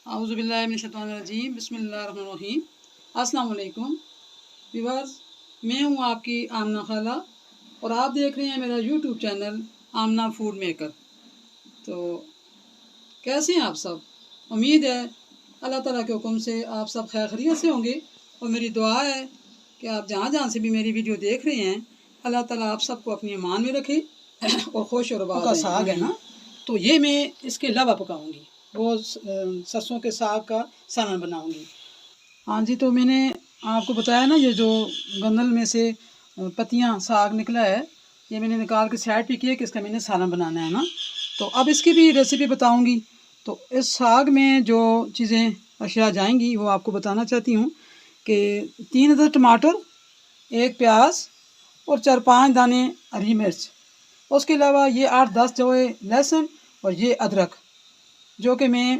आऊज़ुबिल्लाहिमिनश्शैतानिर्रजीम बिस्मिल्लाहिर्रहमानिर्रहीम। अस्सलाम वालेकुम व्यूअर्स, मैं हूँ आपकी आमना खाला और आप देख रहे हैं मेरा यूट्यूब चैनल आमना फूड मेकर। तो कैसे हैं आप सब? उम्मीद है अल्लाह ताला के हुक्म से आप सब खैर खैरियत से होंगे और मेरी दुआ है कि आप जहाँ जहाँ से भी मेरी वीडियो देख रहे हैं अल्लाह ताला आप सबको अपनी ईमान में रखे और खुश और आबाद का साग है ना, तो ये मैं इसके अलावा पकाऊंगी। वो सरसों के साग का सालन बनाऊंगी। हाँ जी, तो मैंने आपको बताया ना, ये जो गंदल में से पत्तियाँ साग निकला है, ये मैंने निकाल के साइड पे किया कि इसका मैंने सालन बनाना है ना। तो अब इसकी भी रेसिपी बताऊंगी। तो इस साग में जो चीज़ें अशिया जाएंगी वो आपको बताना चाहती हूँ कि 3 अदद टमाटर, 1 प्याज और 4-5 दाने हरी मिर्च। उसके अलावा ये 8-10 जो है लहसुन और ये अदरक, जो कि मैं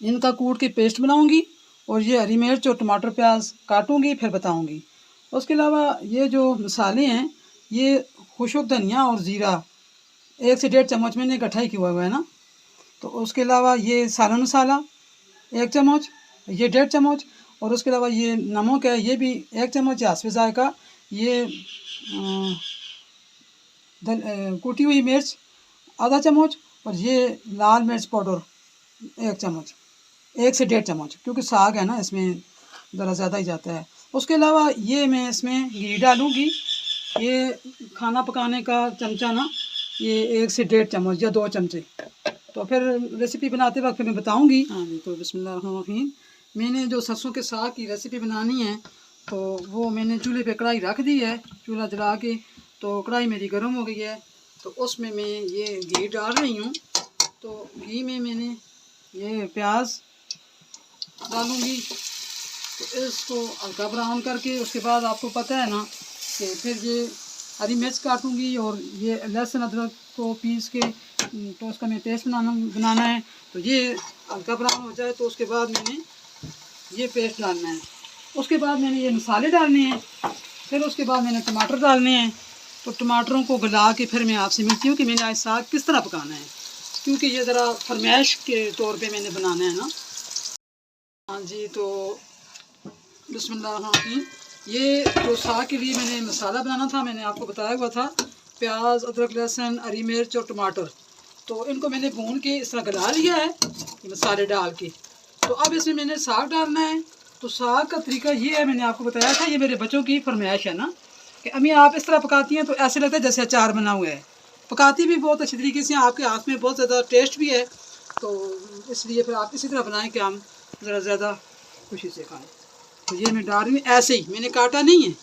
इनका कूट के पेस्ट बनाऊंगी और ये हरी मिर्च और टमाटर प्याज काटूंगी फिर बताऊंगी। उसके अलावा ये जो मसाले हैं, ये खुशक धनिया और ज़ीरा 1 से 1.5 चम्मच मैंने इकट्ठा ही किया हुआ है ना। तो उसके अलावा ये सालन मसाला 1 चम्मच, ये 1.5 चम्मच, और उसके अलावा ये नमक है, ये भी 1 चम्मच हस्बे ज़ायक़ा। ये कुटी हुई मिर्च आधा चम्मच और ये लाल मिर्च पाउडर 1 चम्मच, 1 से 1.5 चम्मच, क्योंकि साग है ना इसमें ज़रा ज़्यादा ही जाता है। उसके अलावा ये मैं इसमें घी डालूँगी। ये खाना पकाने का चमचा ना, ये 1 से 1.5 चम्मच या 2 चमचे। तो फिर रेसिपी बनाते वक्त मैं बताऊँगी। हाँ जी, तो बिस्मिल्लाहिर्रहमानिर्रहीम। मैंने जो सरसों के साग की रेसिपी बनानी है, तो वो मैंने चूल्हे पे कढ़ाई रख दी है, चूल्हा जला के। तो कढ़ाई मेरी गर्म हो गई है, तो उसमें मैं ये घी डाल रही हूँ। तो घी में मैंने ये प्याज डालूँगी, तो इसको हल्का ब्राउन करके उसके बाद आपको पता है ना कि फिर ये हरी मिर्च काटूँगी और ये लहसुन अदरक को पीस के तो उसका मैं पेस्ट बनाना है। तो ये हल्का ब्राउन हो जाए तो उसके बाद मैंने ये पेस्ट डालना है। उसके बाद मैंने ये मसाले डालने हैं, फिर उसके बाद मैंने टमाटर डालने हैं। तो टमाटरों को गला के फिर मैं आपसे मिलती हूँ कि मैंने आज साग किस तरह पकाना है, क्योंकि ये ज़रा फरमाइश के तौर पे मैंने बनाना है ना। हाँ जी, तो बिस्मिल्लाहिर्रहमानिर्रहीम। ये जो साग के लिए मैंने मसाला बनाना था, मैंने आपको बताया हुआ था प्याज, अदरक, लहसुन, हरी मिर्च और टमाटर। तो इनको मैंने भून के इस तरह गला लिया है मसाले डाल के। तो अब इसमें मैंने साग डालना है। तो साग का तरीका ये है, मैंने आपको बताया था, ये मेरे बच्चों की फरमाइश है ना कि अम्मी आप इस तरह पकाती हैं तो ऐसे लगता है जैसे अचार बना हुआ है। पकाती भी बहुत अच्छी तरीके से, आपके हाथ में बहुत ज़्यादा टेस्ट भी है। तो इसलिए फिर आप इसी तरह बनाएं कि हम ज़रा ज़्यादा खुशी से खाएँ। तो ये मैं डाल रही हूँ ऐसे ही, मैंने काटा नहीं है,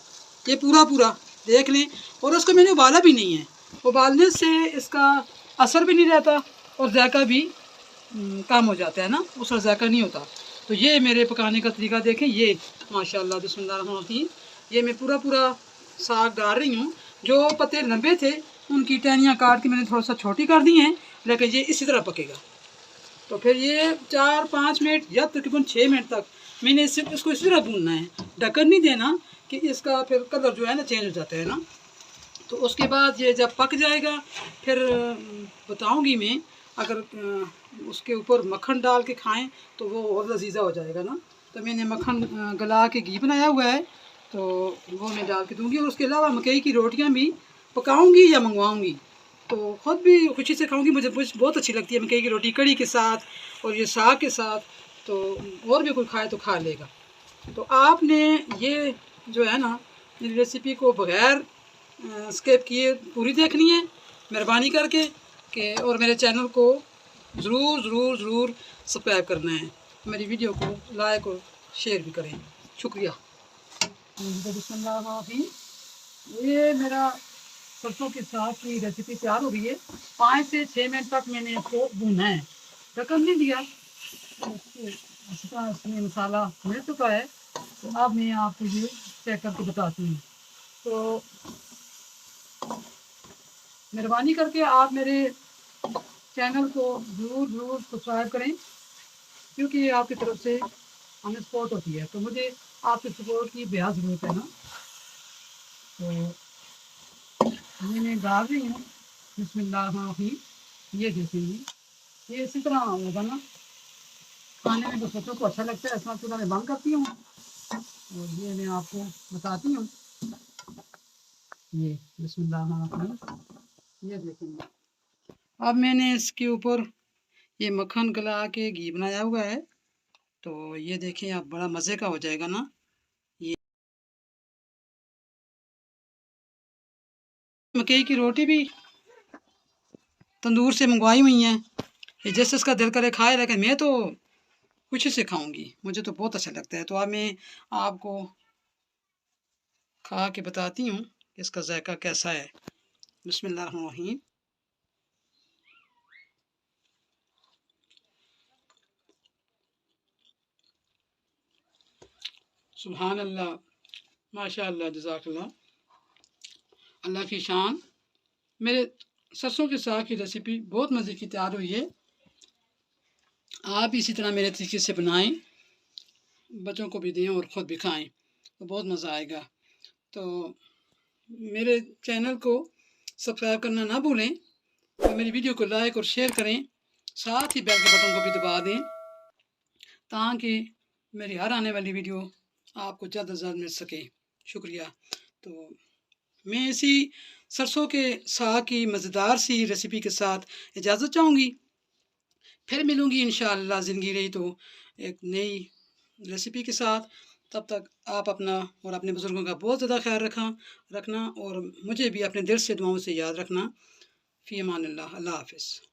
ये पूरा पूरा देख लें। और उसको मैंने उबाला भी नहीं है, उबालने से इसका असर भी नहीं रहता और जायका भी कम हो जाता है ना, उसका जायका नहीं होता। तो ये मेरे पकाने का तरीका देखें, ये माशाल्लाह बिस्मिल्लाहिर्रहमानिर्रहीम। ये मैं पूरा पूरा साग डाल रही हूँ। जो पत्ते लंबे थे उनकी टहनियाँ काट के मैंने थोड़ा सा छोटी कर दी हैं, लेकिन ये इसी तरह पकेगा। तो फिर ये 4-5 मिनट या तकरीबन 6 मिनट तक मैंने इसको इसी तरह भूनना है, ढक्कन नहीं देना कि इसका फिर कलर जो है ना चेंज हो जाता है ना। तो उसके बाद ये जब पक जाएगा फिर बताऊंगी मैं, अगर उसके ऊपर मक्खन डाल के खाएं तो वो और लजीजा हो जाएगा ना। तो मैंने मक्खन गला के घी बनाया हुआ है, तो वो मैं डाल के दूँगी। और उसके अलावा मकई की रोटियाँ भी पकाऊँगी या मंगवाऊँगी, तो ख़ुद भी खुशी से खाऊंगी। मुझे बहुत अच्छी लगती है मकई की रोटी कड़ी के साथ और ये साग के साथ। तो और भी कोई खाए तो खा लेगा। तो आपने ये जो है ना, मेरी रेसिपी को बग़ैर स्किप किए पूरी देखनी है मेहरबानी करके कि, और मेरे चैनल को ज़रूर ज़रूर ज़रूर सब्सक्राइब करना है। मेरी वीडियो को लाइक और शेयर भी करें, शुक्रिया। ये मेरा सरसों के साग की रेसिपी तैयार हो गई है। 5 से 6 मिनट तक मैंने इसको भूना है, ढक्कन नहीं दिया। इसमें मसाला मिल चुका है। तो अब मैं आपको ये चेक करके बताती हूँ। तो मेहरबानी करके आप मेरे चैनल को ज़रूर ज़रूर सब्सक्राइब करें, क्योंकि ये आपकी तरफ से हमें सपोर्ट होती है। तो मुझे आपके सपोर्ट की बेहद ज़रूरत है ना। तो मैं डाल रही हूँ बिस्मिल्लाहिर्रहमानिर्रहीम। ये देखेंगे, ये इसी तरह होगा ना। खाने में तो बच्चों को अच्छा लगता है। इस वक्त मैं बंद करती हूँ और ये मैं आपको बताती हूँ। ये बिस्मिल्लाह, ये देखेंगे। अब मैंने इसके ऊपर ये मक्खन गला के घी बनाया हुआ है, तो ये देखें आप, बड़ा मज़े का हो जाएगा ना। ये मकई की रोटी भी तंदूर से मंगवाई हुई हैं। ये जैसे इसका दिल करे खाए, लेकिन मैं तो खुशी से खाऊंगी, मुझे तो बहुत अच्छा लगता है। तो अब मैं आपको खा के बताती हूँ कि इसका जायका कैसा है। बिस्मिल्लाहिर्रहमानिर्रहीम। सुभान अल्लाह, माशा अल्लाह, जज़ाकल्लाह, अल्लाह की शान। मेरे सरसों के साग की रेसिपी बहुत मज़े की तैयार हुई है। आप इसी तरह मेरे तरीके से बनाएं, बच्चों को भी दें और ख़ुद भी खाएं, तो बहुत मज़ा आएगा। तो मेरे चैनल को सब्सक्राइब करना ना भूलें और मेरी वीडियो को लाइक और शेयर करें। साथ ही बेल के बटन को भी दबा दें ताकि मेरी हर आने वाली वीडियो आपको जल्द अज जल्द मिल सके। शुक्रिया। तो मैं इसी सरसों के साग की मज़ेदार सी रेसिपी के साथ इजाज़त चाहूँगी। फिर मिलूँगी इंशाअल्लाह, ज़िंदगी रही तो एक नई रेसिपी के साथ। तब तक आप अपना और अपने बुज़ुर्गों का बहुत ज़्यादा ख्याल रखना और मुझे भी अपने दिल से दुआओं से याद रखना। फ़ी अमानिल्लाह, अल्लाह हाफ़िज़।